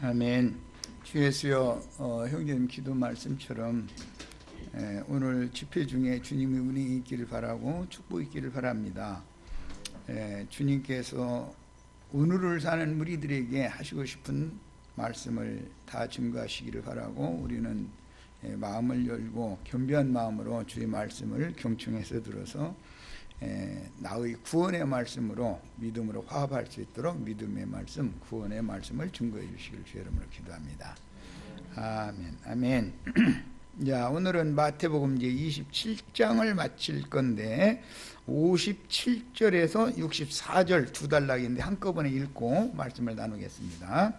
아멘. 주 예수여, 형제님 기도 말씀처럼 오늘 집회 중에 주님의 은혜가 있기를 바라고 축복이 있기를 바랍니다. 주님께서 오늘을 사는 무리들에게 하시고 싶은 말씀을 다 증거하시기를 바라고 우리는 마음을 열고 겸비한 마음으로 주의 말씀을 경청해서 들어서 나의 구원의 말씀으로 믿음으로 화합할 수 있도록 믿음의 말씀, 구원의 말씀을 증거해 주시길 주 이름으로 기도합니다. 아멘. 아멘. 자, 오늘은 마태복음 이제 27장을 마칠 건데 57절에서 64절 두 단락인데 한꺼번에 읽고 말씀을 나누겠습니다.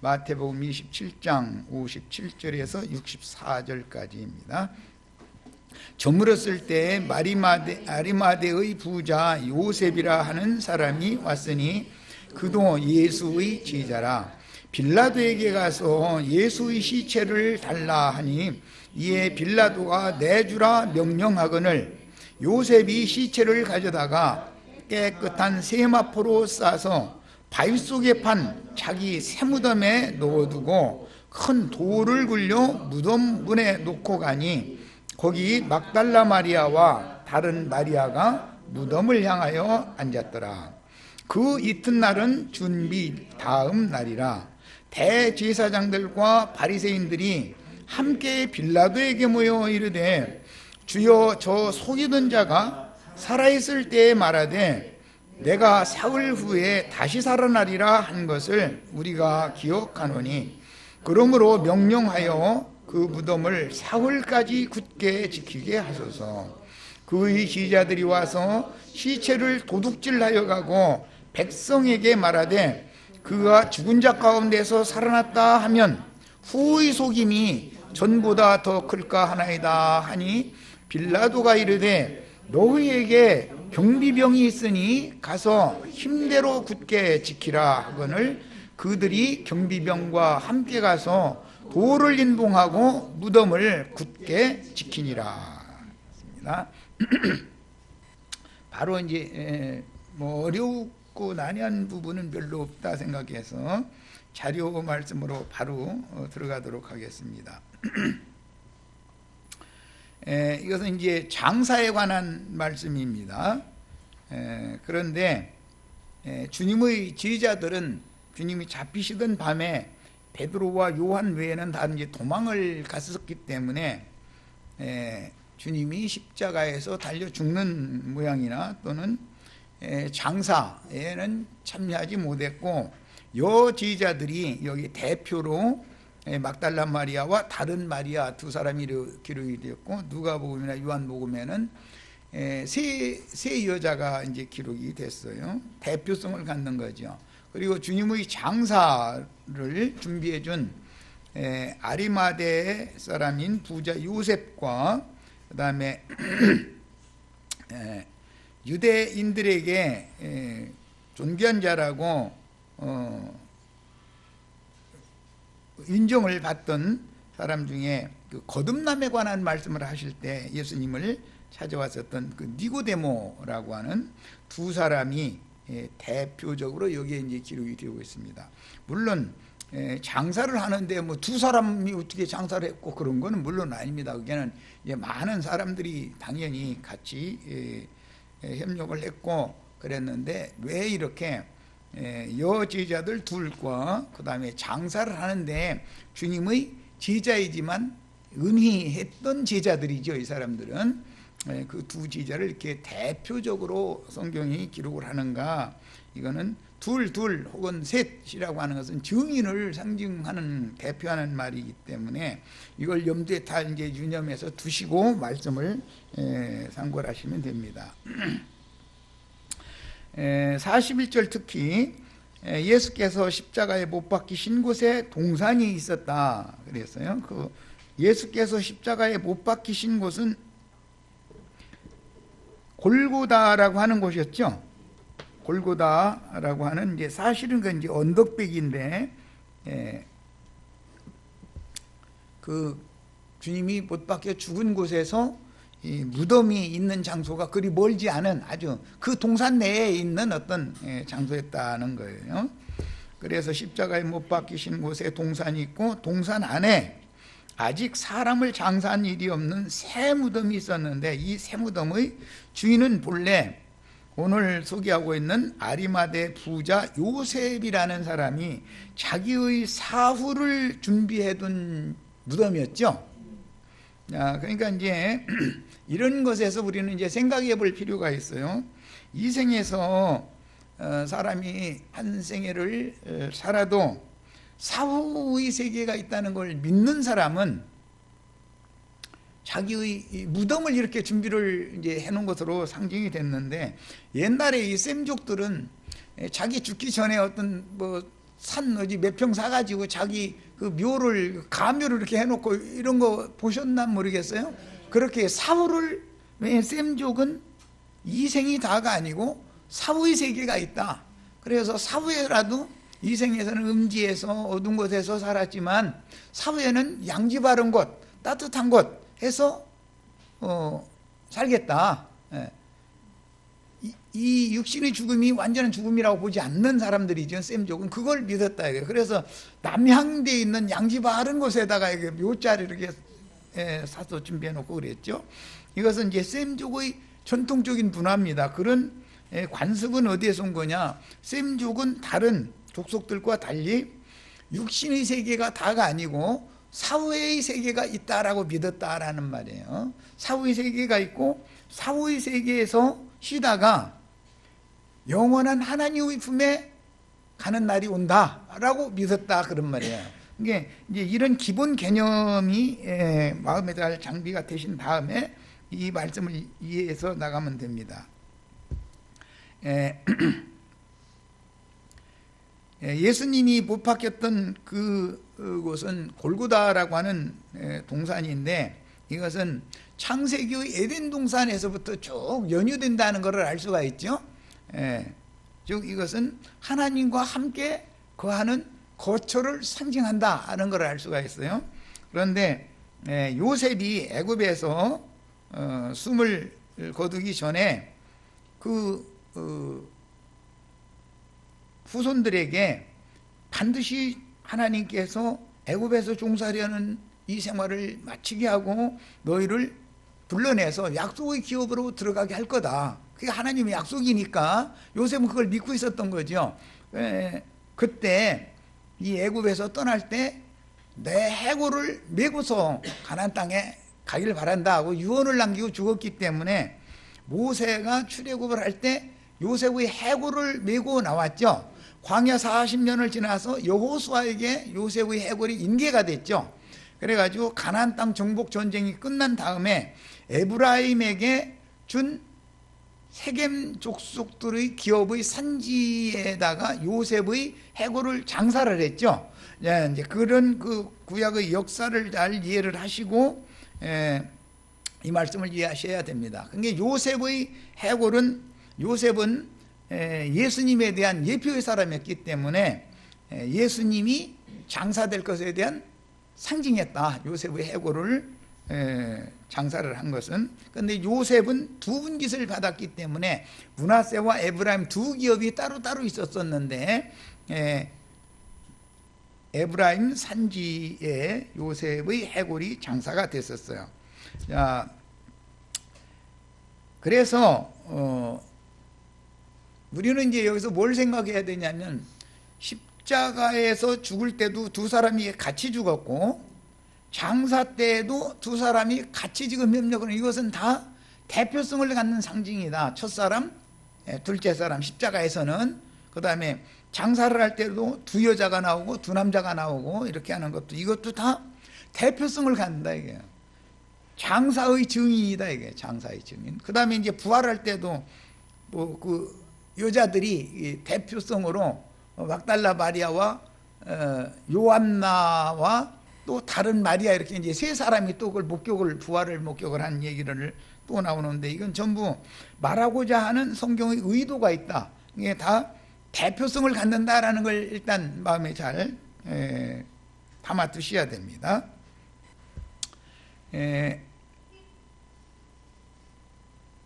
마태복음 27장 57절에서 64절까지입니다. 저물었을 때 아리마대의 부자 요셉이라 하는 사람이 왔으니 그도 예수의 제자라. 빌라도에게 가서 예수의 시체를 달라 하니 이에 빌라도가 내주라 명령하거늘 요셉이 시체를 가져다가 깨끗한 세마포로 싸서 바위 속에 판 자기 새무덤에 넣어두고 큰 돌을 굴려 무덤 문에 놓고 가니 거기 막달라 마리아와 다른 마리아가 무덤을 향하여 앉았더라. 그 이튿날은 준비 다음 날이라. 대제사장들과 바리새인들이 함께 빌라도에게 모여 이르되 주여, 저 속이던 자가 살아있을 때에 말하되 내가 사흘 후에 다시 살아나리라 한 것을 우리가 기억하노니 그러므로 명령하여 그 무덤을 사흘까지 굳게 지키게 하소서. 그의 지자들이 와서 시체를 도둑질하여 가고 백성에게 말하되 그가 죽은 자 가운데서 살아났다 하면 후의 속임이 전보다 더 클까 하나이다 하니 빌라도가 이르되 너희에게 경비병이 있으니 가서 힘대로 굳게 지키라 하거늘 그들이 경비병과 함께 가서 돌을 인봉하고 무덤을 굳게 지키니라. 바로 이제 어렵고 난해한 부분은 별로 없다 생각해서 자료 말씀으로 바로 들어가도록 하겠습니다. 이것은 이제 장사에 관한 말씀입니다. 그런데 주님의 제자들은 주님이 잡히시던 밤에 베드로와 요한 외에는 다 이제 도망을 갔었기 때문에 주님이 십자가에서 달려 죽는 모양이나 또는 장사에는 참여하지 못했고 여제자들이 여기 대표로 막달라 마리아와 다른 마리아 두 사람이 기록이 되었고 누가복음이나 요한복음에는 세 여자가 이제 기록이 됐어요. 대표성을 갖는 거죠. 그리고 주님의 장사를 준비해 준 아리마대 사람인 부자 요셉과 그 다음에 유대인들에게 존귀한 자라고 인정을 받던 사람 중에 그 거듭남에 관한 말씀을 하실 때 예수님을 찾아왔었던 그 니고데모라고 하는 두 사람이 대표적으로 여기에 이제 기록이 되고 있습니다. 물론 장사를 하는데 뭐 두 사람이 어떻게 장사를 했고 그런 거는 물론 아닙니다. 그게는 많은 사람들이 당연히 같이 협력을 했고 그랬는데 왜 이렇게 여제자들 둘과 그 다음에 장사를 하는데 주님의 제자이지만 은희했던 제자들이죠. 이 사람들은 그 두 제자를 이렇게 대표적으로 성경이 기록을 하는가? 이거는 둘 혹은 셋이라고 하는 것은 증인을 상징하는 대표하는 말이기 때문에 이걸 염두에 다 이제 유념해서 두시고 말씀을 참고를 하시면 됩니다. 41절 특히 예수께서 십자가에 못 박히신 곳에 동산이 있었다 그랬어요. 그 예수께서 십자가에 못 박히신 곳은 골고다라고 하는 곳이었죠. 골고다라고 하는 이제 사실은 그 이제 언덕백인데 그 주님이 못 박혀 죽은 곳에서 이 무덤이 있는 장소가 그리 멀지 않은 아주 그 동산 내에 있는 어떤 장소였다는 거예요. 그래서 십자가에 못 박히신 곳에 동산이 있고 동산 안에 아직 사람을 장사한 일이 없는 새 무덤이 있었는데 이 새 무덤의 주인은 본래 오늘 소개하고 있는 아리마대 부자 요셉이라는 사람이 자기의 사후를 준비해둔 무덤이었죠. 그러니까 이제 이런 것에서 우리는 이제 생각해 볼 필요가 있어요. 이 생에서 사람이 한 생애를 살아도 사후의 세계가 있다는 걸 믿는 사람은 자기의 무덤을 이렇게 준비를 이제 해놓은 것으로 상징이 됐는데, 옛날에 이 셈족들은 자기 죽기 전에 어떤 산 어디 몇 평 사가지고 자기 그 묘를 가묘를 이렇게 해놓고 이런 거 보셨나 모르겠어요. 그렇게 사후를, 셈족은 이 생이 다가 아니고 사후의 세계가 있다. 그래서 사후에라도 이 생에서는 음지에서 어두운 곳에서 살았지만 사후에는 양지 바른 곳, 따뜻한 곳 해서 살겠다. 이 육신의 죽음이 완전한 죽음이라고 보지 않는 사람들이죠. 셈족은 그걸 믿었다. 그래서 남향대에 있는 양지 바른 곳에다가 묘자를 이렇게 사서 준비해 놓고 그랬죠. 이것은 이제 셈족의 전통적인 문화입니다. 그런 관습은 어디에서 온 거냐? 셈족은 다른 족속들과 달리 육신의 세계가 다가 아니고 사후의 세계가 있다라고 믿었다라는 말이에요. 사후의 세계가 있고 사후의 세계에서 쉬다가 영원한 하나님의 품에 가는 날이 온다라고 믿었다, 그런 말이에요. 이게 이제 이런 기본 개념이 마음에 잘 장비가 되신 다음에 이 말씀을 이해해서 나가면 됩니다. 예수님이 못 박혔던 그곳은 골고다라고 하는 동산인데, 이것은 창세기의 에덴 동산에서부터 쭉 연유된다는 것을 알 수가 있죠. 즉 이것은 하나님과 함께 거하는 거처를 상징한다 하는 것을 알 수가 있어요. 그런데 요셉이 애굽에서 숨을 거두기 전에 후손들에게 반드시 하나님께서 애굽에서 종살이하는 이 생활을 마치게 하고 너희를 불러내서 약속의 기업으로 들어가게 할 거다. 그게 하나님의 약속이니까 요셉은 그걸 믿고 있었던 거죠. 그때 이 애굽에서 떠날 때 내 해골을 메고서 가나안 땅에 가기를 바란다 하고 유언을 남기고 죽었기 때문에 모세가 출애굽을 할 때 요셉의 해골을 메고 나왔죠. 광야 40년을 지나서 여호수아에게 요셉의 해골이 인계가 됐죠. 그래가지고 가나안 땅 정복 전쟁이 끝난 다음에 에브라임에게 준 세겜 족속들의 기업의 산지에다가 요셉의 해골을 장사를 했죠. 이제 그런 그 구약의 역사를 잘 이해를 하시고 이 말씀을 이해하셔야 됩니다. 그러니까 요셉의 해골은, 요셉은 예수님에 대한 예표의 사람이었기 때문에 예수님이 장사될 것에 대한 상징했다. 요셉의 해골을 장사를 한 것은. 그런데 요셉은 두 분깃을 받았기 때문에 므낫세와 에브라임 두 기업이 따로따로 있었었는데 에브라임 산지에 요셉의 해골이 장사가 됐었어요. 자, 그래서 우리는 이제 여기서 뭘 생각해야 되냐면, 십자가에서 죽을 때도 두 사람이 같이 죽었고 장사 때에도 두 사람이 같이 지금 협력을, 이것은 다 대표성을 갖는 상징이다. 첫사람, 둘째 사람, 십자가에서는. 그 다음에 장사를 할 때도 두 여자가 나오고 두 남자가 나오고 이렇게 하는 것도, 이것도 다 대표성을 갖는다, 이게 장사의 증인이다, 이게 장사의 증인. 그 다음에 이제 부활할 때도 그 여자들이 대표성으로 막달라 마리아와 요한나와 또 다른 마리아, 이렇게 이제 세 사람이 또 그걸 부활을 목격을 한 얘기를 또 나오는데, 이건 전부 말하고자 하는 성경의 의도가 있다. 이게 다 대표성을 갖는다라는 걸 일단 마음에 잘 담아 두셔야 됩니다.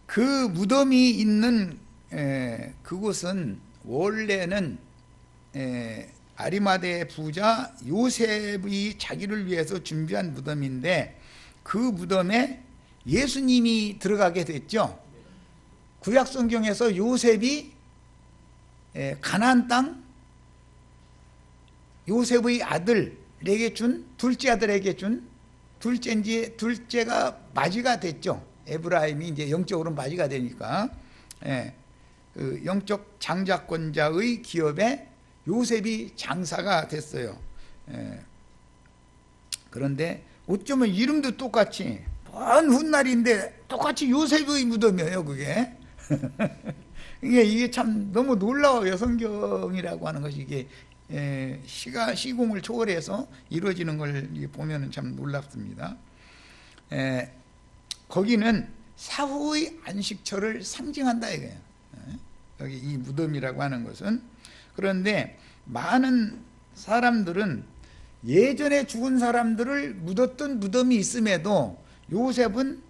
그 무덤이 있는 그곳은 원래는 아리마대 부자 요셉이 자기를 위해서 준비한 무덤인데 그 무덤에 예수님이 들어가게 됐죠. 구약 성경에서 요셉이 가나안 땅 요셉의 아들에게 준 둘째 아들에게 준 둘째가 맞이가 됐죠. 에브라임이 이제 영적으로 맞이가 되니까 그 영적 장자권자의 기업에 요셉이 장사가 됐어요. 그런데 어쩌면 이름도 똑같이 먼 훗날인데 똑같이 요셉의 무덤이에요, 그게. 이게 참 너무 놀라워요. 성경이라고 하는 것이 이게 시공을 초월해서 이루어지는 걸 보면 참 놀랍습니다. 거기는 사후의 안식처를 상징한다 이거예요. 여기 이 무덤이라고 하는 것은. 그런데 많은 사람들은 예전에 죽은 사람들을 묻었던 무덤이 있음에도 요셉은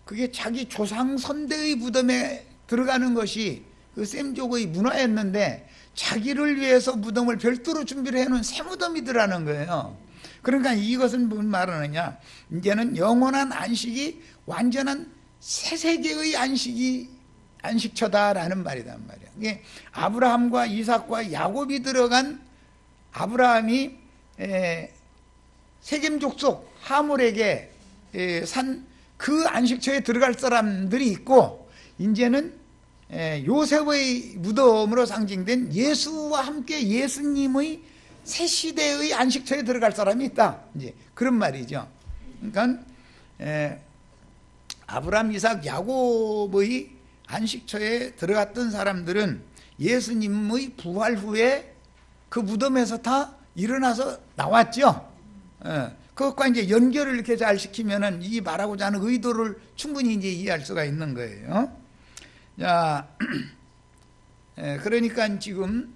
그게 자기 조상 선대의 무덤에 들어가는 것이 그 셈족의 문화였는데 자기를 위해서 무덤을 별도로 준비를 해놓은 새 무덤이더라는 거예요. 그러니까 이것은 무슨 말하느냐, 이제는 영원한 안식이 완전한 새 세계의 안식처다라는 말이란 말이야. 이게 아브라함과 이삭과 야곱이 들어간, 아브라함이 세겜 족속 하몰에게 산 그 안식처에 들어갈 사람들이 있고, 이제는 요셉의 무덤으로 상징된 예수와 함께 예수님의 새 시대의 안식처에 들어갈 사람이 있다, 이제 그런 말이죠. 그러니까 아브라함, 이삭, 야곱의 안식처에 들어갔던 사람들은 예수님의 부활 후에 그 무덤에서 다 일어나서 나왔죠. 그것과 이제 연결을 이렇게 잘 시키면은 이 말하고자 하는 의도를 충분히 이제 이해할 수가 있는 거예요. 자, 그러니까 지금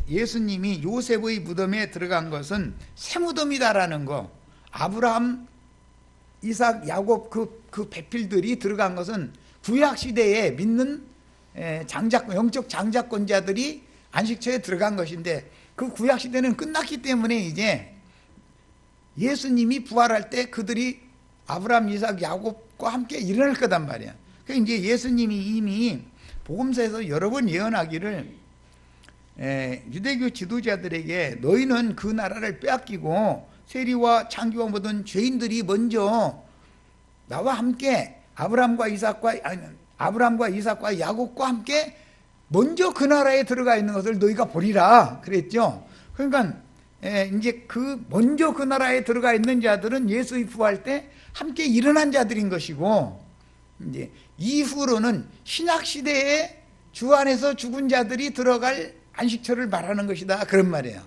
예수님이 요셉의 무덤에 들어간 것은 새 무덤이다라는 거, 아브라함, 이삭, 야곱 그 배필들이 들어간 것은 구약 시대에 믿는 영적 장자권자들이 안식처에 들어간 것인데, 그 구약 시대는 끝났기 때문에 이제 예수님이 부활할 때 그들이 아브라함, 이삭, 야곱과 함께 일어날 거단 말이야. 그러니까 이제 예수님이 이미 복음서에서 여러 번 예언하기를 유대교 지도자들에게 너희는 그 나라를 빼앗기고 세리와 창기와 모든 죄인들이 먼저 나와 함께 아브라함과 이삭과 야곱과 함께 먼저 그 나라에 들어가 있는 것을 너희가 보리라 그랬죠. 그러니까 이제 먼저 그 나라에 들어가 있는 자들은 예수의 부활 때 함께 일어난 자들인 것이고, 이제 이후로는 신약 시대에 주 안에서 죽은 자들이 들어갈 안식처를 말하는 것이다, 그런 말이에요.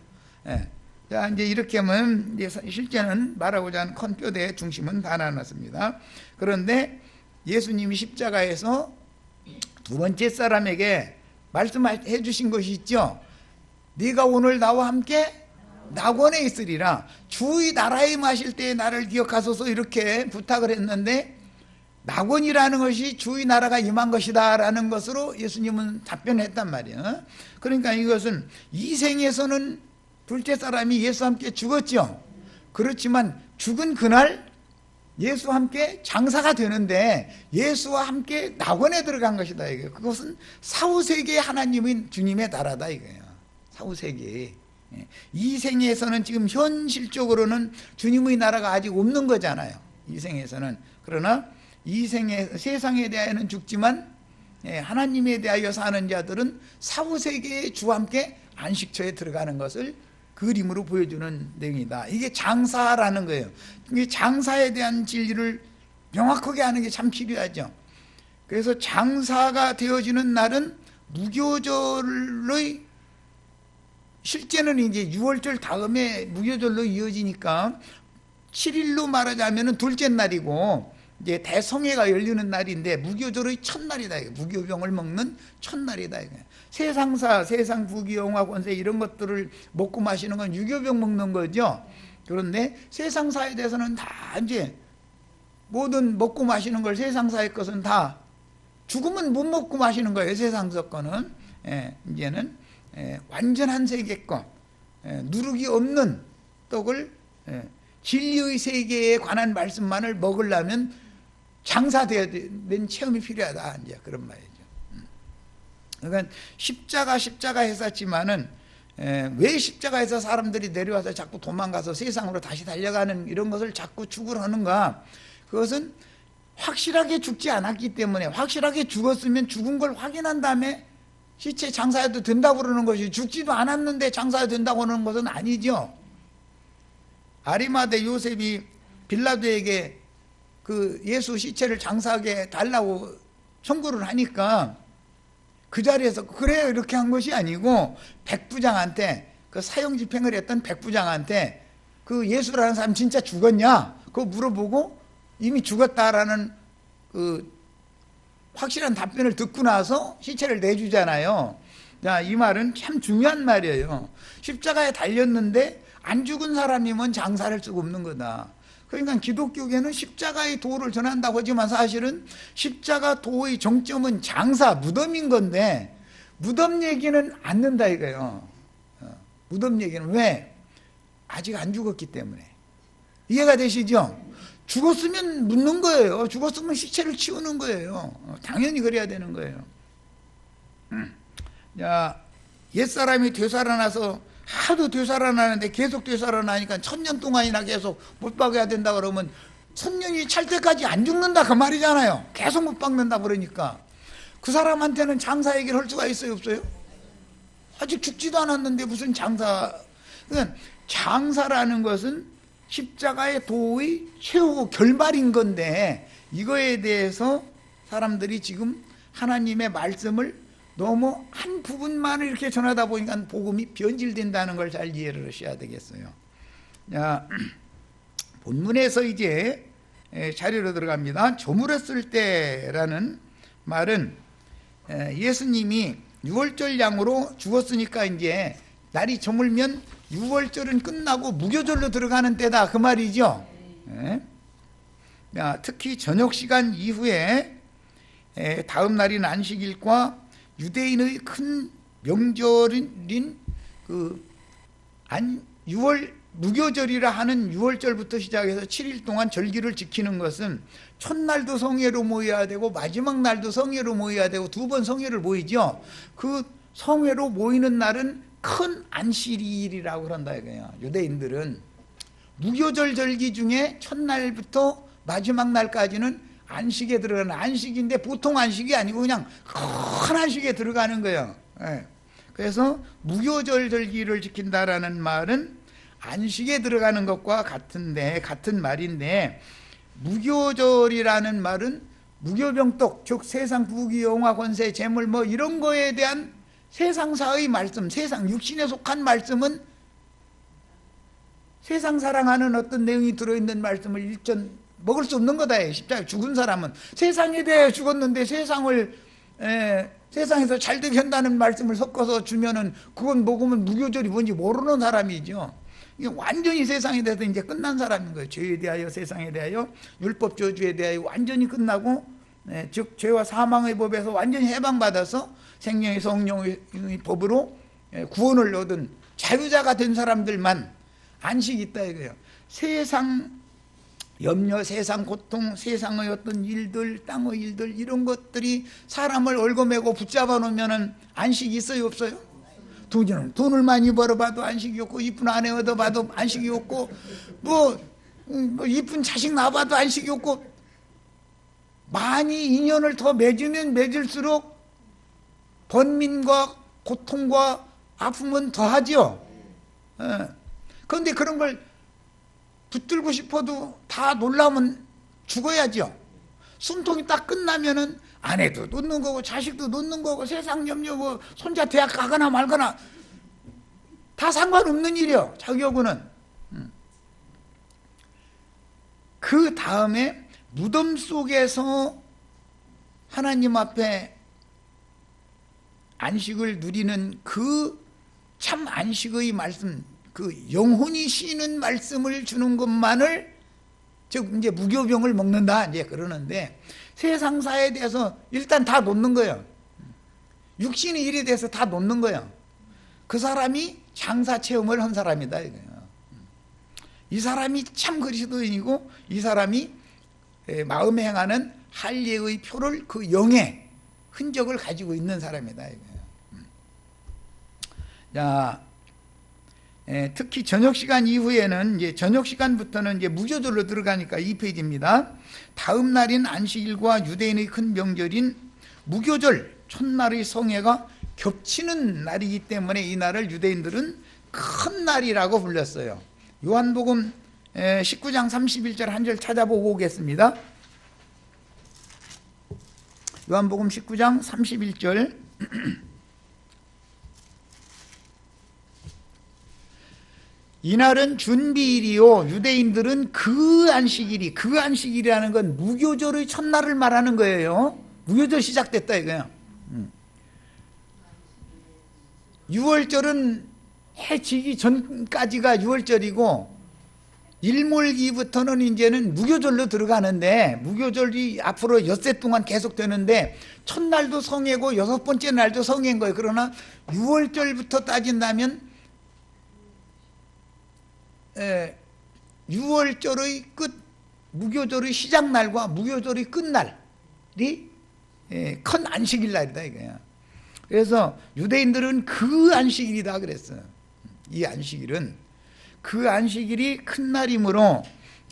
자, 이제 이렇게 하면 이제 실제는 말하고자 하는 컨뼈대의 중심은 다 나눴습니다. 그런데 예수님이 십자가에서 두 번째 사람에게 말씀해 주신 것이 있죠. 네가 오늘 나와 함께 낙원에 있으리라. 주의 나라에 마실 때에 나를 기억하소서, 이렇게 부탁을 했는데 낙원이라는 것이 주의 나라가 임한 것이다 라는 것으로 예수님은 답변했단 말이에요. 그러니까 이것은 이 생에서는 둘째 사람이 예수와 함께 죽었죠. 그렇지만 죽은 그날 예수와 함께 장사가 되는데 예수와 함께 낙원에 들어간 것이다, 이거예요. 그것은 사후세계의 하나님인 주님의 나라다, 이거예요. 사후세계. 이 생에서는 지금 현실적으로는 주님의 나라가 아직 없는 거잖아요, 이 생에서는. 그러나 이 세상에 대하여는 죽지만 하나님에 대하여 사는 자들은 사후세계의 주와 함께 안식처에 들어가는 것을 그림으로 보여주는 내용이다. 이게 장사라는 거예요. 이게 장사에 대한 진리를 명확하게 하는 게 참 필요하죠. 그래서 장사가 되어지는 날은 무교절의, 실제는 이제 6월절 다음에 무교절로 이어지니까 7일로 말하자면 둘째 날이고 이제 대성회가 열리는 날인데 무교절의 첫날이다, 무교병을 먹는 첫날이다. 세상사, 세상 부귀 영화 권세 이런 것들을 먹고 마시는 건 유교병 먹는 거죠. 그런데 세상사에 대해서는 다 이제 모든 먹고 마시는 걸, 세상사의 것은 다 죽으면 못 먹고 마시는 거예요, 세상서 거는. 이제는 완전한 세계권, 누룩이 없는 떡을 진리의 세계에 관한 말씀만을 먹으려면 장사되어야 되는 체험이 필요하다, 이제 그런 말이죠. 그러니까 십자가 했었지만은 왜 십자가에서 사람들이 내려와서 자꾸 도망가서 세상으로 다시 달려가는 이런 것을 자꾸 추구를 하는가? 그것은 확실하게 죽지 않았기 때문에, 확실하게 죽었으면 죽은 걸 확인한 다음에 시체 장사해도 된다고 그러는 것이, 죽지도 않았는데 장사해도 된다고 하는 것은 아니죠. 아리마대 요셉이 빌라도에게 그 예수 시체를 장사하게 달라고 청구를 하니까 그 자리에서 그래요 이렇게 한 것이 아니고, 백부장한테, 그 사형 집행을 했던 백부장한테 그 예수라는 사람 진짜 죽었냐 그거 물어보고 이미 죽었다라는 그 확실한 답변을 듣고 나서 시체를 내주잖아요. 자, 이 말은 참 중요한 말이에요. 십자가에 달렸는데 안 죽은 사람이면 장사를 할 수가 없는 거다. 그러니까 기독교계는 십자가의 도를 전한다고 하지만 사실은 십자가 도의 정점은 장사, 무덤인 건데 무덤 얘기는 안 는다 이거예요. 무덤 얘기는 왜? 아직 안 죽었기 때문에. 이해가 되시죠? 죽었으면 묻는 거예요. 죽었으면 시체를 치우는 거예요. 당연히 그래야 되는 거예요. 자, 옛사람이 되살아나서 하도 되살아나는데 계속 되살아나니까 1000년 동안이나 계속 못 박아야 된다 그러면 1000년이 찰 때까지 안 죽는다 그 말이잖아요. 계속 못 박는다 그러니까 그 사람한테는 장사 얘기를 할 수가 있어요, 없어요? 아직 죽지도 않았는데 무슨 장사. 그러니까 장사라는 것은 십자가의 도의 최후 결말인 건데, 이거에 대해서 사람들이 지금 하나님의 말씀을 너무 한 부분만을 이렇게 전하다 보니까 복음이 변질된다는 걸 잘 이해를 하셔야 되겠어요. 자, 본문에서 이제 자료로 들어갑니다. 저물었을 때라는 말은 예수님이 유월절 양으로 죽었으니까 이제 날이 저물면 유월절은 끝나고 무교절로 들어가는 때다 그 말이죠. 특히 저녁 시간 이후에 다음 날인 안식일과 유대인의 큰 명절인 그 유월 무교절이라 하는 유월절부터 시작해서 7일 동안 절기를 지키는 것은 첫날도 성회로 모여야 되고 마지막 날도 성회로 모여야 되고 두 번 성회를 모이죠. 그 성회로 모이는 날은 큰 안식일이라고 그런다 이거예요. 유대인들은 무교절 절기 중에 첫날부터 마지막 날까지는 안식에 들어가는, 안식인데 보통 안식이 아니고 그냥 큰 안식에 들어가는 거예요. 그래서 무교절 절기를 지킨다라는 말은 안식에 들어가는 것과 같은 말인데, 무교절이라는 말은 무교병떡, 즉 세상 부귀 영화 권세 재물 뭐 이런 거에 대한 세상사의 말씀, 세상 육신에 속한 말씀은 세상 사랑하는 어떤 내용이 들어있는 말씀을 일전 먹을 수 없는 거다. 십자가에 죽은 사람은 세상에 대해 죽었는데 세상에서 잘 되게 한다는 말씀을 섞어서 주면은 그건 먹으면 무교절이 뭔지 모르는 사람이죠. 이게 완전히 세상에 대해서 이제 끝난 사람인 거예요. 죄에 대하여, 세상에 대하여, 율법 저주에 대하여 완전히 끝나고, 즉 죄와 사망의 법에서 완전히 해방받아서 생명의 성령의 법으로 구원을 얻은 자유자가 된 사람들만 안식이 있다 이거예요. 세상 염려, 세상 고통, 세상의 어떤 일들, 땅의 일들 이런 것들이 사람을 얽어매고 붙잡아 놓으면 안식이 있어요, 없어요? 돈을 많이 벌어봐도 안식이 없고, 이쁜 아내 얻어봐도 안식이 없고, 뭐 이쁜 자식 낳아봐도 안식이 없고, 많이 인연을 더 맺으면 맺을수록 번민과 고통과 아픔은 더하죠. 그런데 그런 걸 붙들고 싶어도 다 놀라면 죽어야죠. 숨통이 딱 끝나면은 아내도 놓는 거고 자식도 놓는 거고 세상 염려 뭐 손자 대학 가거나 말거나 다 상관없는 일이요. 자기하고는. 그 다음에 무덤 속에서 하나님 앞에 안식을 누리는 그 참 안식의 말씀, 그 영혼이 쉬는 말씀을 주는 것만을, 즉 이제 무교병을 먹는다 이제 그러는데, 세상사에 대해서 일단 다 놓는 거예요. 육신의 일에 대해서 다 놓는 거예요. 그 사람이 장사 체험을 한 사람이다 이거예요. 이 사람이 참 그리스도인이고 이 사람이 마음에 행하는 할례의 표를 그 영의 흔적을 가지고 있는 사람이다 이거예요. 자, 특히 저녁 시간 이후에는 이제 저녁 시간부터는 이제 무교절로 들어가니까 2페이지입니다. 다음 날인 안식일과 유대인의 큰 명절인 무교절 첫날의 성회가 겹치는 날이기 때문에 이 날을 유대인들은 큰 날이라고 불렀어요. 요한복음 19장 31절 한 절 찾아보고 오겠습니다. 요한복음 19장 31절 이날은 준비일이요 유대인들은 그 안식일이라는 건 무교절의 첫날을 말하는 거예요. 무교절 시작됐다 이거야. 6월절은 해 지기 전까지가 6월절이고 일몰기부터는 이제는 무교절로 들어가는데 무교절이 앞으로 엿새 동안 계속 되는데 첫날도 성회고 여섯 번째 날도 성회인 거예요. 그러나 6월절부터 따진다면 6월절의 끝 무교절의 시작날과 무교절의 끝날이 큰 안식일 날이다 이거야. 그래서 유대인들은 그 안식일이다 그랬어요. 이 안식일은 그 안식일이 큰 날이므로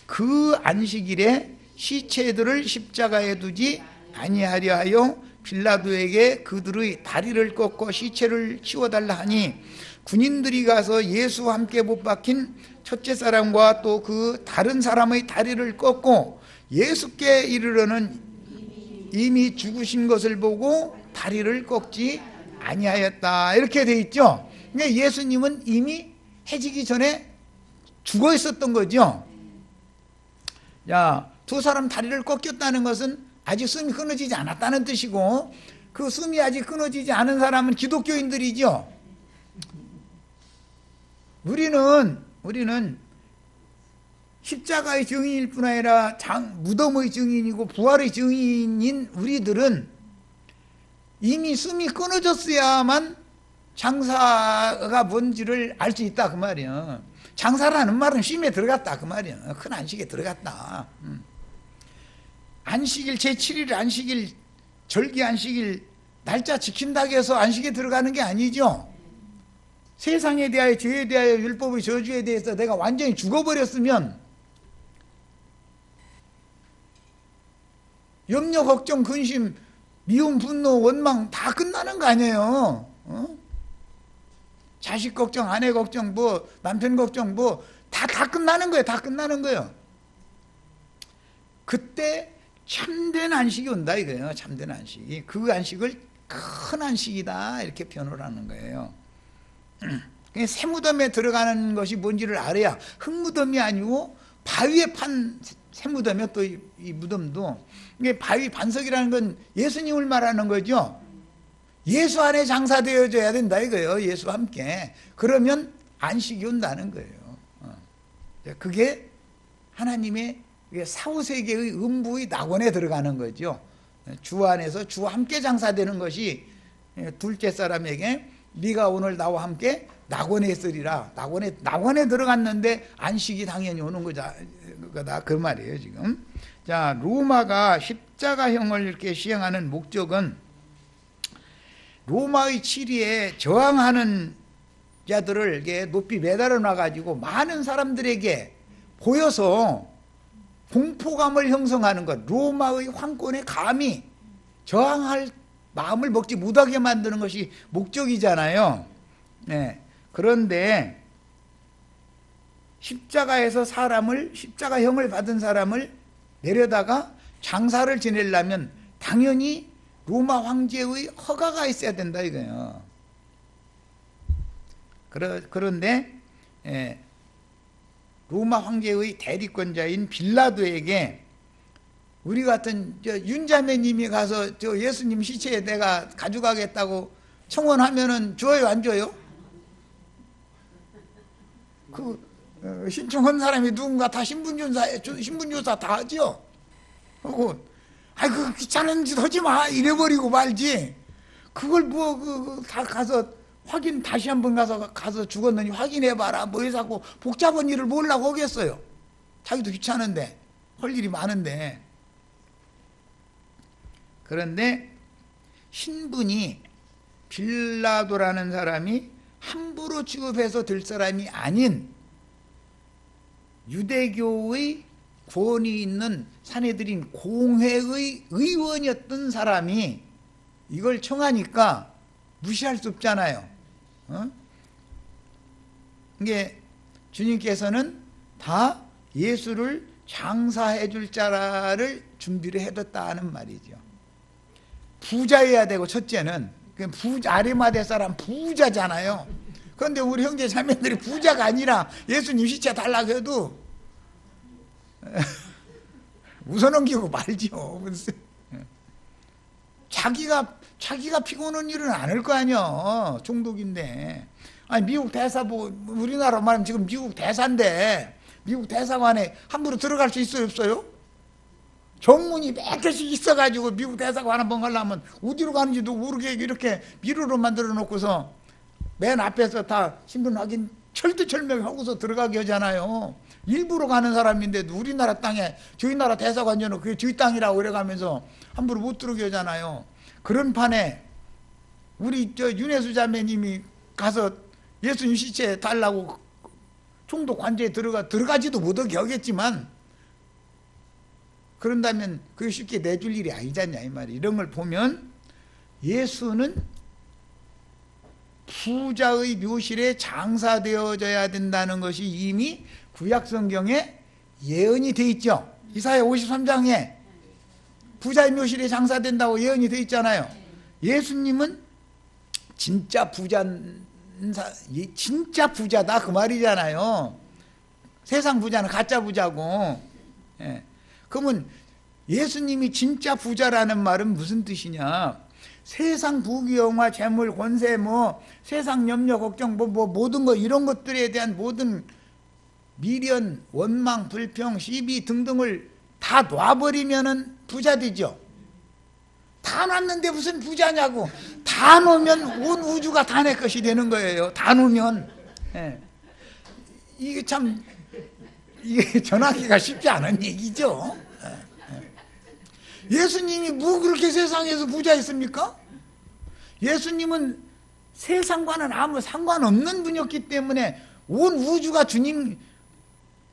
그 안식일에 시체들을 십자가에 두지 아니하려 하여 빌라도에게 그들의 다리를 꺾고 시체를 치워달라 하니 군인들이 가서 예수와 함께 못 박힌 첫째 사람과 또 그 다른 사람의 다리를 꺾고 예수께 이르러는 이미 죽으신 것을 보고 다리를 꺾지 아니하였다 이렇게 돼 있죠. 그러니까 예수님은 이미 해지기 전에 죽어 있었던 거죠. 자, 두 사람 다리를 꺾였다는 것은 아직 숨이 끊어지지 않았다는 뜻이고 그 숨이 아직 끊어지지 않은 사람은 기독교인들이죠. 우리는 십자가의 증인일 뿐 아니라 무덤의 증인이고 부활의 증인인 우리들은 이미 숨이 끊어졌어야만 장사가 뭔지를 알 수 있다 그 말이야. 장사라는 말은 쉼에 들어갔다 그 말이야. 큰 안식에 들어갔다. 안식일 제7일 안식일 절기 안식일 날짜 지킨다고 해서 안식에 들어가는 게 아니죠. 세상에 대하여 죄에 대하여 율법의 저주에 대해서 내가 완전히 죽어버렸으면 염려 걱정 근심 미움 분노 원망 다 끝나는 거 아니에요. 자식 걱정 아내 걱정 뭐 남편 걱정 뭐 다 끝나는 거예요. 다 끝나는 거예요. 그때 참된 안식이 온다 이거예요. 참된 안식이. 그 안식을 큰 안식이다 이렇게 표현을 하는 거예요. 새무덤에 들어가는 것이 뭔지를 알아야 흙무덤이 아니고 바위에 판 새무덤이요. 또 이 무덤도 이게 바위 반석이라는 건 예수님을 말하는 거죠. 예수 안에 장사되어져야 된다 이거예요. 예수와 함께. 그러면 안식이 온다는 거예요. 그게 하나님의 사후세계의 음부의 낙원에 들어가는 거죠. 주 안에서 주와 함께 장사되는 것이 둘째 사람에게 네가 오늘 나와 함께 낙원에 있으리라. 낙원에 들어갔는데 안식이 당연히 오는 거다 그 말이에요 지금. 자, 로마가 십자가형을 이렇게 시행하는 목적은 로마의 치리에 저항하는 자들을 이렇게 높이 매달아 놔가지고 많은 사람들에게 보여서 공포감을 형성하는 것, 로마의 황권에 감히 저항할 마음을 먹지 못하게 만드는 것이 목적이잖아요. 네. 그런데 십자가에서 십자가형을 받은 사람을 내려다가 장사를 지내려면 당연히 로마 황제의 허가가 있어야 된다 이거예요. 그런데 로마 황제의 대리권자인 빌라도에게 우리 같은 윤자매님이 가서 저 예수님 시체에 내가 가져가겠다고 청원하면은 줘요 안 줘요? 그 신청한 사람이 누군가 다 신분조사 다 하죠. 그리고 귀찮은 짓 하지 마 이래버리고 말지. 그걸 다 가서 확인 다시 한번 가서 죽었느니 확인해봐라. 뭐 자꾸 복잡한 일을 뭐라고 하겠어요. 자기도 귀찮은데 할 일이 많은데. 그런데 신분이 빌라도라는 사람이 함부로 취급해서 될 사람이 아닌 유대교의 권위 있는 사내들인 공회의 의원이었던 사람이 이걸 청하니까 무시할 수 없잖아요. 이게 주님께서는 다 예수를 장사해 줄 자를 준비를 해뒀다는 말이죠. 부자여야 되고, 첫째는 아리마대 사람 부자잖아요. 그런데 우리 형제 자매들이 부자가 아니라 예수님 시체 달라고 해도 웃어넘기고 말죠. 자기가 피곤한 일은 안 할 거 아니야. 종독인데. 아니, 미국 대사, 우리나라 말하면 지금 미국 대사인데, 미국 대사관에 함부로 들어갈 수 있어요, 없어요? 정문이 몇 개씩 있어가지고 미국 대사관 한번 가려면 어디로 가는지도 모르게 이렇게 미루로 만들어 놓고서 맨 앞에서 다 신분 확인 철두철미하고서 들어가게 하잖아요. 일부러 가는 사람인데도 우리나라 땅에 저희 나라 대사관료는 그게 저희 땅이라고 그래가면서 함부로 못 들어오게 하잖아요. 그런 판에 우리 윤혜수 자매님이 가서 예수님 시체 달라고 총독 관저에 들어가지도 못하게 하겠지만, 그런다면 그게 쉽게 내줄 일이 아니잖냐 이 말이에요. 이런 걸 보면 예수는 부자의 묘실에 장사되어져야 된다는 것이 이미 구약성경에 예언이 돼 있죠. 이사야 53장에 부자의 묘실에 장사된다고 예언이 돼 있잖아요. 예수님은 진짜 부자다 그 말이잖아요. 세상 부자는 가짜 부자고. 그러면 예수님이 진짜 부자라는 말은 무슨 뜻이냐? 세상 부귀영화, 재물, 권세, 세상 염려, 걱정, 모든 거, 이런 것들에 대한 모든 미련, 원망, 불평, 시비 등등을 다 놔버리면은 부자 되죠. 다 놨는데 무슨 부자냐고. 다 놓으면 온 우주가 다 내 것이 되는 거예요. 다 놓으면. 이게 전하기가 쉽지 않은 얘기죠. 예수님이 뭐 그렇게 세상에서 부자였습니까? 예수님은 세상과는 아무 상관없는 분이었기 때문에 온 우주가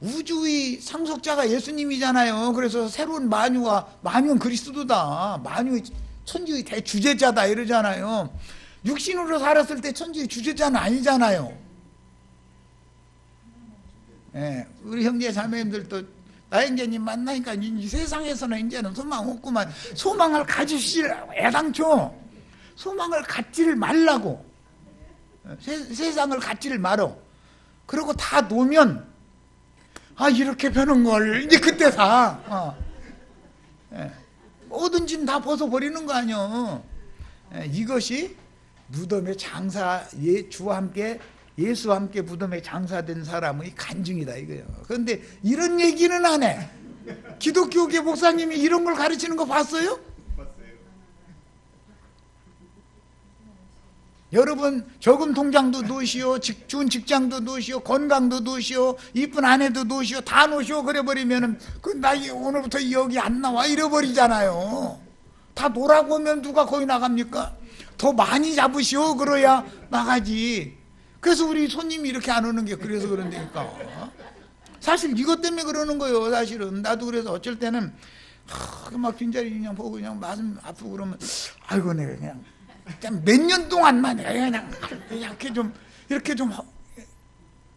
우주의 상속자가 예수님이잖아요. 그래서 새로운 만유는 그리스도다. 만유의 천주의 대주제자다 이러잖아요. 육신으로 살았을 때 천주의 주제자는 아니잖아요. 우리 형제 자매님들도 나행제님 만나니까 이 세상에서는 이제는 소망 없구만. 소망을 가지시라고. 애당초 소망을 갖지를 말라고. 세상을 갖지를 말어. 그러고 다 놓으면 이렇게 펴는 걸 이제 그때 뭐든지 다 벗어버리는 거 아니요. 이것이 무덤에 주와 함께 예수와 함께 무덤에 장사된 사람의 간증이다 이거예요. 그런데 이런 얘기는 안 해. 기독교계 목사님이 이런 걸 가르치는 거 봤어요? 여러분 저금 통장도 놓으시오, 좋은 직장도 놓으시오, 건강도 놓으시오, 이쁜 아내도 놓으시오, 다 놓으시오. 그래버리면은 나 오늘부터 여기 안 나와 이래버리잖아요. 다 놓으라고 하면 누가 거기 나갑니까? 더 많이 잡으시오. 그래야 나가지. 그래서 우리 손님이 이렇게 안 오는 게 그래서 그런다니까. 사실 이것 때문에 그러는 거예요. 사실은 나도 그래서 어쩔 때는 막 빈자리 그냥 보고 그냥 마음 아프고 그러면 아이고 내가 그냥 몇 년 동안만 그냥 이렇게 좀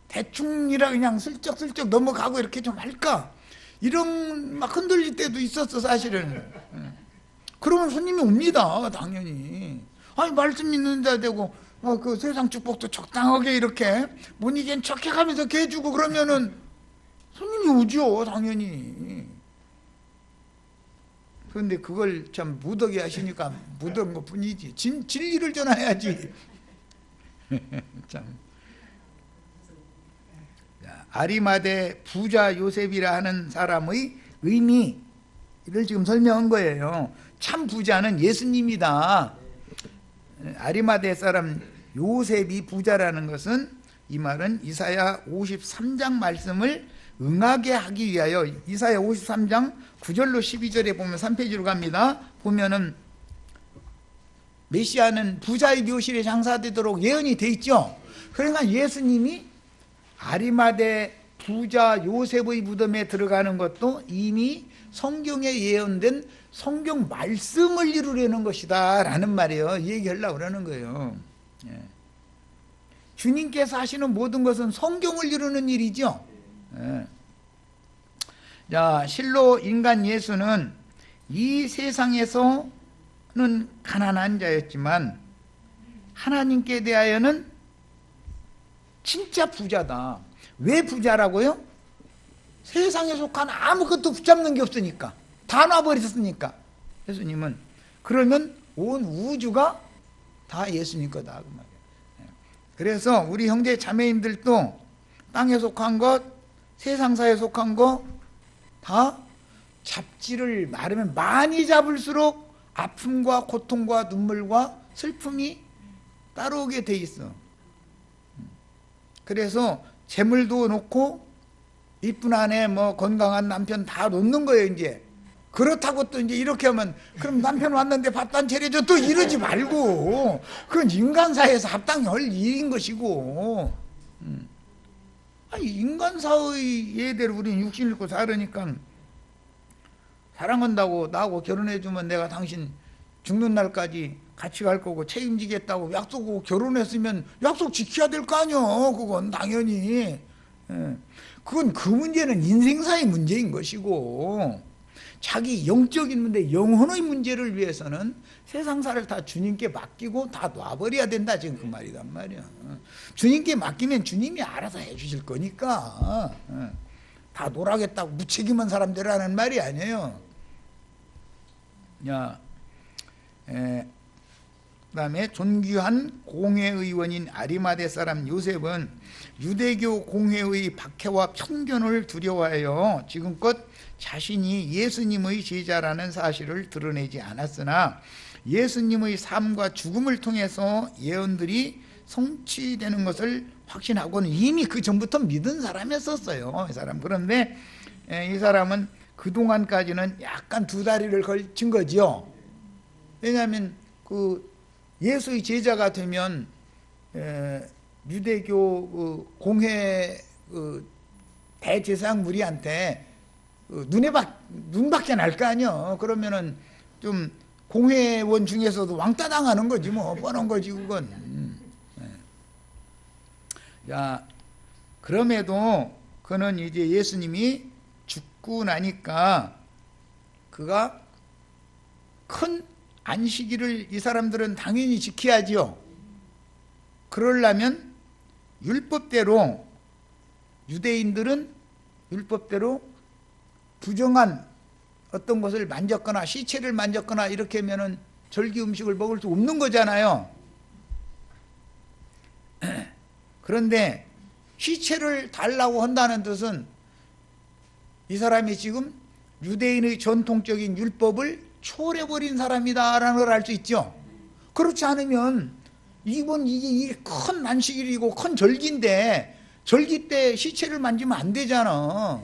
대충이라 그냥 슬쩍슬쩍 넘어가고 이렇게 좀 할까, 이런 막 흔들릴 때도 있었어 사실은. 그러면 손님이 옵니다 당연히. 말씀 있는 자 되고 그 세상 축복도 적당하게 이렇게 못 이긴 척해가면서 이렇게 해주고 그러면은 손님이 오죠 당연히. 그런데 그걸 참 무더게 하시니까 무더운 것 뿐이지. 진리를 전해야지. 참. 아리마대 부자 요셉이라 하는 사람의 의미를 지금 설명한 거예요. 참 부자는 예수님이다. 아리마대 사람 요셉이 부자라는 것은 이 말은 이사야 53장 말씀을 응하게 하기 위하여 이사야 53장 9절로 12절에 보면 3페이지로 갑니다. 보면은 메시아는 부자의 묘실에 장사되도록 예언이 돼 있죠. 그러니까 예수님이 아리마대 부자 요셉의 무덤에 들어가는 것도 이미 성경에 예언된 성경 말씀을 이루려는 것이다 라는 말이에요. 얘기하려고 그러는 거예요. 예. 주님께서 하시는 모든 것은 성경을 이루는 일이죠. 예. 자, 실로 인간 예수는 이 세상에서는 가난한 자였지만 하나님께 대하여는 진짜 부자다. 왜 부자라고요? 세상에 속한 아무것도 붙잡는 게 없으니까, 다 놔버렸으니까. 예수님은 그러면 온 우주가 다 예수님 거다 그 말이에요. 그래서 우리 형제 자매님들도 땅에 속한 것, 세상사에 속한 것 다 잡지를 마르면 많이 잡을수록 아픔과 고통과 눈물과 슬픔이 따라오게 돼 있어. 그래서 재물도 놓고 이쁜 아내, 뭐 건강한 남편 다 놓는 거예요. 이제 그렇다고 또 이제 이렇게 하면 그럼 남편 왔는데 밥도 안 차려줘 또 이러지 말고, 그건 인간사회에서 합당할 일인 것이고, 아니 인간사의 예대로 우리는 육신 입고 살으니까 사랑한다고 나하고 결혼해주면 내가 당신 죽는 날까지 같이 갈 거고 책임지겠다고 약속하고 결혼했으면 약속 지켜야 될 거 아니요. 그건 당연히. 그건 그 문제는 인생사의 문제인 것이고, 자기 영적인 문제, 영혼의 문제를 위해서는 세상사를 다 주님께 맡기고 다 놔버려야 된다. 지금 그 말이란 말이야. 주님께 맡기면 주님이 알아서 해주실 거니까. 다 놀아겠다고 무책임한 사람들이라는 말이 아니에요. 야, 그다음에 존귀한 공회의원인 아리마대 사람 요셉은 유대교 공회의 박해와 편견을 두려워하여 지금껏 자신이 예수님의 제자라는 사실을 드러내지 않았으나 예수님의 삶과 죽음을 통해서 예언들이 성취되는 것을 확신하고는 이미 그 전부터 믿은 사람이었어요. 이 사람. 그런데 이 사람은 그동안까지는 약간 두 다리를 걸친 거죠. 왜냐하면 그 예수의 제자가 되면 유대교 공회 대제사장 무리한테 눈밖에 날 거 아니요. 그러면은 좀 공회원 중에서도 왕따 당하는 거지 뭐. 뻔한 거지 그건. 자, 그럼에도 그는 이제 예수님이 죽고 나니까 그가 큰 안식일을 이 사람들은 당연히 지켜야지요. 그러려면 율법대로, 유대인들은 율법대로 부정한 어떤 것을 만졌거나 시체를 만졌거나 이렇게 하면은 절기 음식을 먹을 수 없는 거잖아요. 그런데 시체를 달라고 한다는 뜻은 이 사람이 지금 유대인의 전통적인 율법을 초월해버린 사람이다라는 걸 알 수 있죠. 그렇지 않으면 이게 큰 안식일이고 큰 절기인데 절기 때 시체를 만지면 안 되잖아.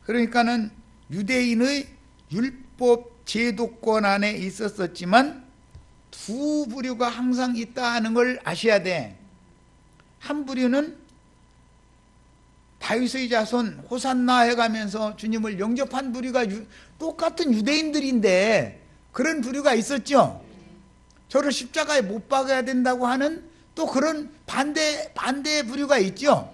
그러니까는 유대인의 율법 제도권 안에 있었지만 두 부류가 항상 있다는 걸 아셔야 돼. 한 부류는 다윗의 자손 호산나 해가면서 주님을 영접한 부류가 똑같은 유대인들인데 그런 부류가 있었죠. 저를 십자가에 못 박아야 된다고 하는 또 그런 반대 부류가 있죠.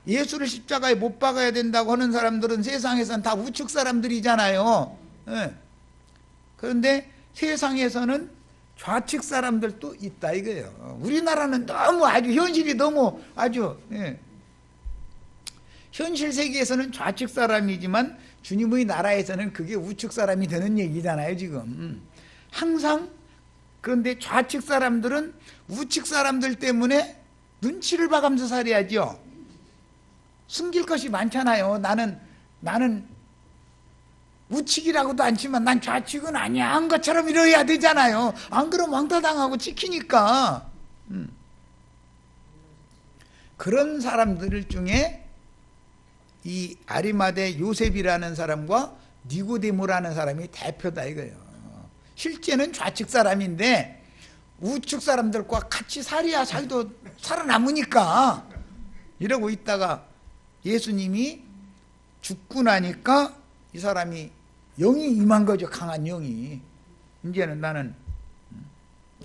예수를 십자가에 못 박아야 된다고 하는 사람들은 세상에서는 다 우측 사람들이잖아요. 그런데 세상에서는 좌측 사람들도 있다 이거예요. 우리나라는 너무 아주 현실이 너무 아주 현실 세계에서는 좌측 사람이지만 주님의 나라에서는 그게 우측 사람이 되는 얘기잖아요 지금. 항상. 그런데 좌측 사람들은 우측 사람들 때문에 눈치를 봐가면서 살아야죠. 숨길 것이 많잖아요. 나는 우측이라고도 않지만 난 좌측은 아니야 한 것처럼 이래야 되잖아요. 안 그러면 왕따당하고 찍히니까. 그런 사람들 중에 이 아리마대 요셉이라는 사람과 니고데모라는 사람이 대표다 이거예요. 실제는 좌측 사람인데 우측 사람들과 같이 살아야 자기도 살아남으니까 이러고 있다가 예수님이 죽고 나니까 이 사람이 영이 임한 거죠. 강한 영이. 이제는 나는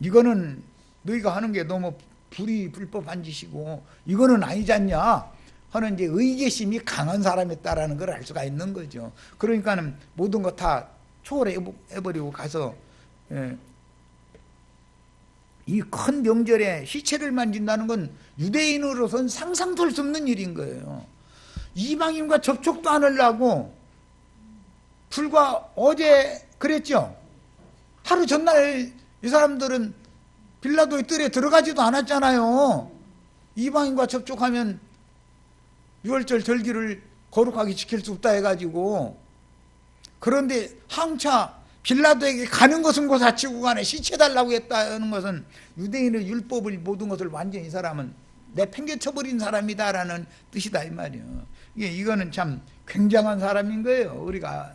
이거는 너희가 하는 게 너무 불법한 짓이고 이거는 아니지 않냐 하는 이제 의계심이 강한 사람이었다라는 걸 알 수가 있는 거죠. 그러니까는 모든 거 다 초월해버리고 가서 이 큰 명절에 시체를 만진다는 건 유대인으로서는 상상도 할 수 없는 일인 거예요. 이방인과 접촉도 안 하려고 불과 어제 그랬죠. 하루 전날 이 사람들은 빌라도의 뜰에 들어가지도 않았잖아요. 이방인과 접촉하면 유월절 절기를 거룩하게 지킬 수 없다 해가지고. 그런데 항차 빌라도에게 가는 것은 고사치고 간에 시체 달라고 했다는 것은 유대인의 율법을 모든 것을 완전히 이 사람은 내팽개쳐버린 사람이다라는 뜻이다 이 말이에요. 이거는 참 굉장한 사람인 거예요. 우리가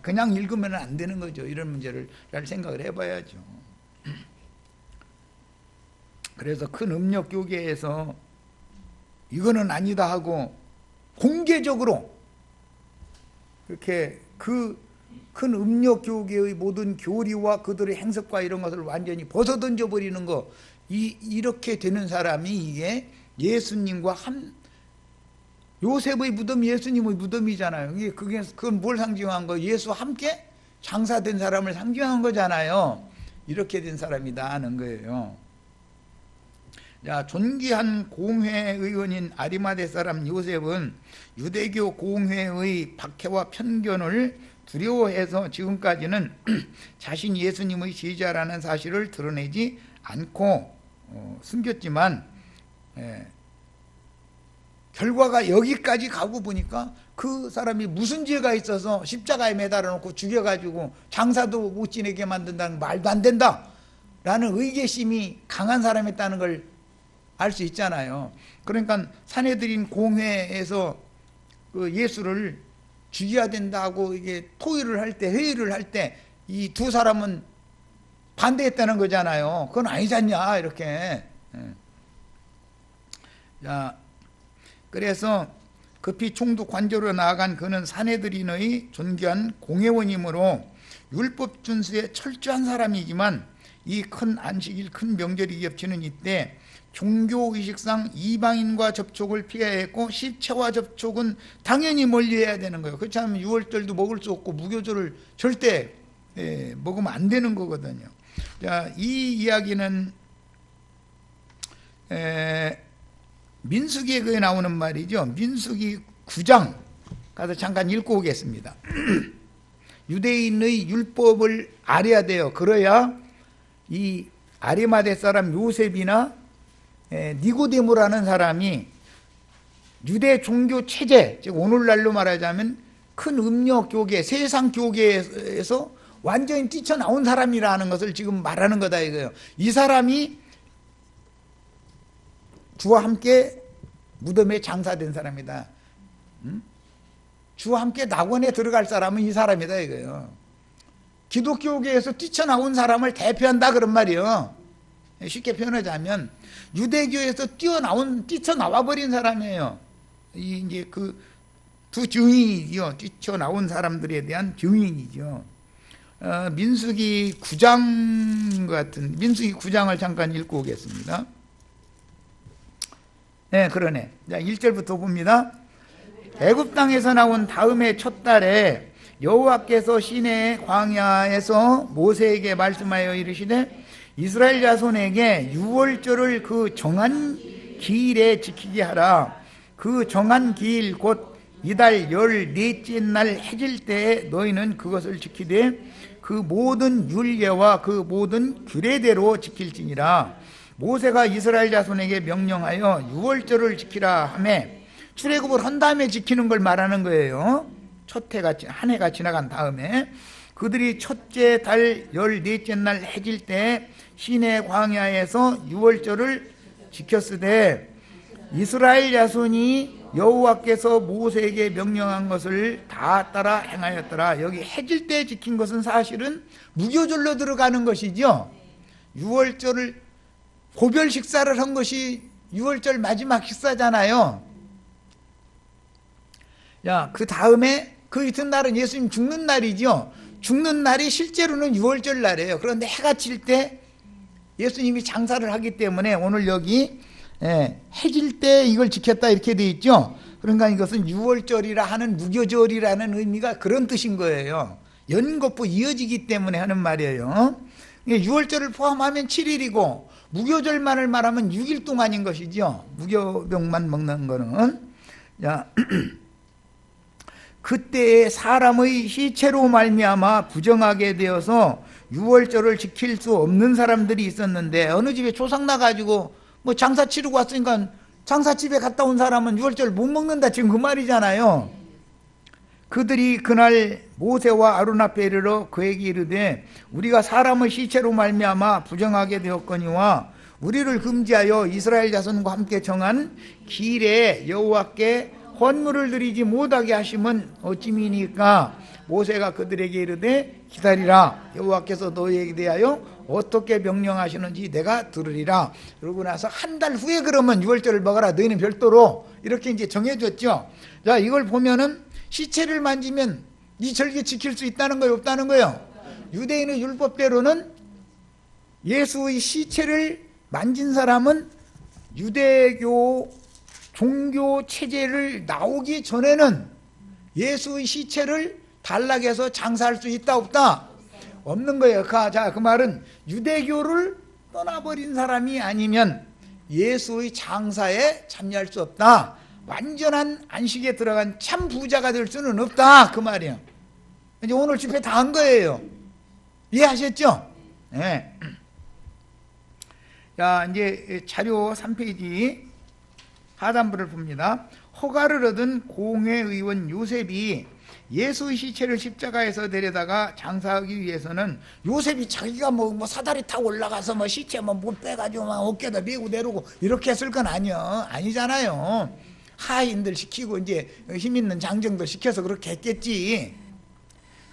그냥 읽으면 안 되는 거죠. 이런 문제를 잘 생각을 해봐야죠. 그래서 큰 음력 교계에서 이거는 아니다 하고 공개적으로 그렇게 그 큰 음력 교계의 모든 교리와 그들의 행석과 이런 것을 완전히 벗어던져 버리는 거, 이렇게 되는 사람이 이게 예수님과 요셉의 무덤, 예수님의 무덤이잖아요. 그건 뭘 상징한 거? 예수와 함께 장사된 사람을 상징한 거잖아요. 이렇게 된 사람이다 하는 거예요. 자, 존귀한 공회의원인 아리마대 사람 요셉은 유대교 공회의 박해와 편견을 두려워해서 지금까지는 자신이 예수님의 제자라는 사실을 드러내지 않고 숨겼지만 결과가 여기까지 가고 보니까 그 사람이 무슨 죄가 있어서 십자가에 매달아 놓고 죽여가지고 장사도 못 지내게 만든다는 말도 안 된다 라는 의계심이 강한 사람이었다는 걸 알 수 있잖아요. 그러니까 산헤드린 공회에서 그 예수를 죽여야 된다고 이게 토의를 할 때, 회의를 할 때 이 두 사람은 반대했다는 거잖아요. 그건 아니지 않냐 이렇게. 자, 그래서 급히 총독 관저로 나아간 그는 산헤드린의 존귀한 공회원이므로 율법 준수에 철저한 사람이지만 이 큰 안식일, 큰 명절이 겹치는 이때 종교의식상 이방인과 접촉을 피해야 했고 시체와 접촉은 당연히 멀리해야 되는 거예요. 그렇지 않으면 유월절도 먹을 수 없고 무교절을 절대 먹으면 안 되는 거거든요. 자, 이 이야기는 민수기에 그에 나오는 말이죠. 민수기 9장 가서 잠깐 읽고 오겠습니다. 유대인의 율법을 알아야 돼요. 그래야 이 아리마대 사람 요셉이나 니고데모라는 사람이 유대 종교 체제, 즉 오늘날로 말하자면 큰 음력 교계, 세상 교계에서 완전히 뛰쳐나온 사람이라는 것을 지금 말하는 거다 이거예요. 이 사람이 주와 함께 무덤에 장사된 사람이다. 주와 함께 낙원에 들어갈 사람은 이 사람이다 이거예요. 기독교계에서 뛰쳐나온 사람을 대표한다 그런 말이에요. 쉽게 표현하자면 유대교에서 뛰쳐나와 버린 사람이에요. 이제 그 두 증인이죠. 뛰쳐나온 사람들에 대한 증인이죠. 민수기 9장 같은, 민수기 9장을 잠깐 읽고 오겠습니다. 네, 그러네. 자, 1절부터 봅니다. 애굽 땅에서 나온 다음의 첫 달에 여호와께서 시내의 광야에서 모세에게 말씀하여 이르시되 이스라엘 자손에게 유월절을 그 정한 기일에 지키게 하라. 그 정한 기일 곧 이달 14째 날 해질 때에 너희는 그것을 지키되 그 모든 율례와 그 모든 규례대로 지킬지니라. 모세가 이스라엘 자손에게 명령하여 유월절을 지키라 하매 출애굽을 한 다음에 지키는 걸 말하는 거예요. 한 해가 지나간 다음에 그들이 첫째 달 14째 날 해질 때 시내 광야에서 유월절을 지켰으되 이스라엘 자손이 여호와께서 모세에게 명령한 것을 다 따라 행하였더라. 여기 해질 때 지킨 것은 사실은 무교절로 들어가는 것이죠. 유월절을 고별 식사를 한 것이 유월절 마지막 식사잖아요. 그 다음에 그 이튿날은 예수님 죽는 날이죠. 죽는 날이 실제로는 유월절 날이에요. 그런데 해가 칠 때 예수님이 장사를 하기 때문에 오늘 여기 해질 때 이걸 지켰다 이렇게 돼 있죠. 그러니까 이것은 유월절이라 하는 무교절이라는 의미가 그런 뜻인 거예요. 연거푸 이어지기 때문에 하는 말이에요. 유월절을 포함하면 7일이고 무교절만을 말하면 6일 동안인 것이죠. 무교병만 먹는 거는. 자, 그때에 사람의 시체로 말미암아 부정하게 되어서 유월절을 지킬 수 없는 사람들이 있었는데, 어느 집에 조상 나가지고 뭐 장사 치르고 왔으니까 장사집에 갔다 온 사람은 유월절 못 먹는다, 지금 그 말이잖아요. 그들이 그날 모세와 아론 앞에 이르러 그에게 이르되 우리가 사람의 시체로 말미암아 부정하게 되었거니와 우리를 금지하여 이스라엘 자손과 함께 정한 길에 여호와께 헌물을 드리지 못하게 하심은 어찌미니까. 모세가 그들에게 이르되 기다리라, 여호와께서 너희에게 대하여 어떻게 명령하시는지 내가 들으리라. 그러고 나서 한 달 후에 그러면 유월절을 먹어라, 너희는 별도로, 이렇게 이제 정해줬죠. 자, 이걸 보면은 시체를 만지면 이 절기 지킬 수 있다는 거예요, 없다는 거예요? 유대인의 율법대로는 예수의 시체를 만진 사람은 유대교 종교 체제를 나오기 전에는 예수의 시체를 단락해서 장사할 수 있다, 없다? 없는 거예요. 자, 그 말은 유대교를 떠나버린 사람이 아니면 예수의 장사에 참여할 수 없다. 완전한 안식에 들어간 참 부자가 될 수는 없다, 그 말이에요. 이제 오늘 집회 다 한 거예요. 이해하셨죠? 네. 자, 이제 자료 3페이지 하단부를 봅니다. 허가를 얻은 공회의원 요셉이 예수의 시체를 십자가에서 데려다가 장사하기 위해서는, 요셉이 자기가 뭐 사다리 타고 올라가서 뭐 시체 못 빼가지고 막 어깨에다 메고 내려오고 이렇게 했을 건 아니잖아요. 하인들 시키고 이제 힘 있는 장정들 시켜서 그렇게 했겠지.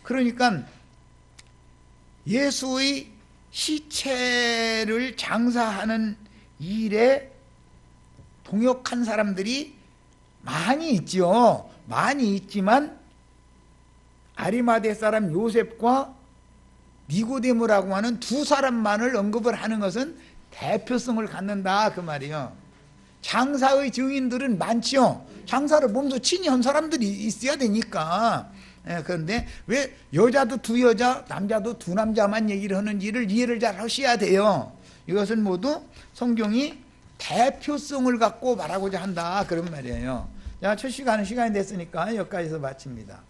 그러니까 예수의 시체를 장사하는 일에 동역한 사람들이 많이 있죠. 많이 있지만 아리마대 사람 요셉과 니고데모라고 하는 두 사람만을 언급을 하는 것은 대표성을 갖는다, 그 말이에요. 장사의 증인들은 많지요. 장사를 몸소 친히 한 사람들이 있어야 되니까. 그런데 왜 여자도 두 여자, 남자도 두 남자만 얘기를 하는지를 이해를 잘 하셔야 돼요. 이것은 모두 성경이 대표성을 갖고 말하고자 한다, 그런 말이에요. 자, 첫 시간은 시간이 됐으니까 여기까지서 마칩니다.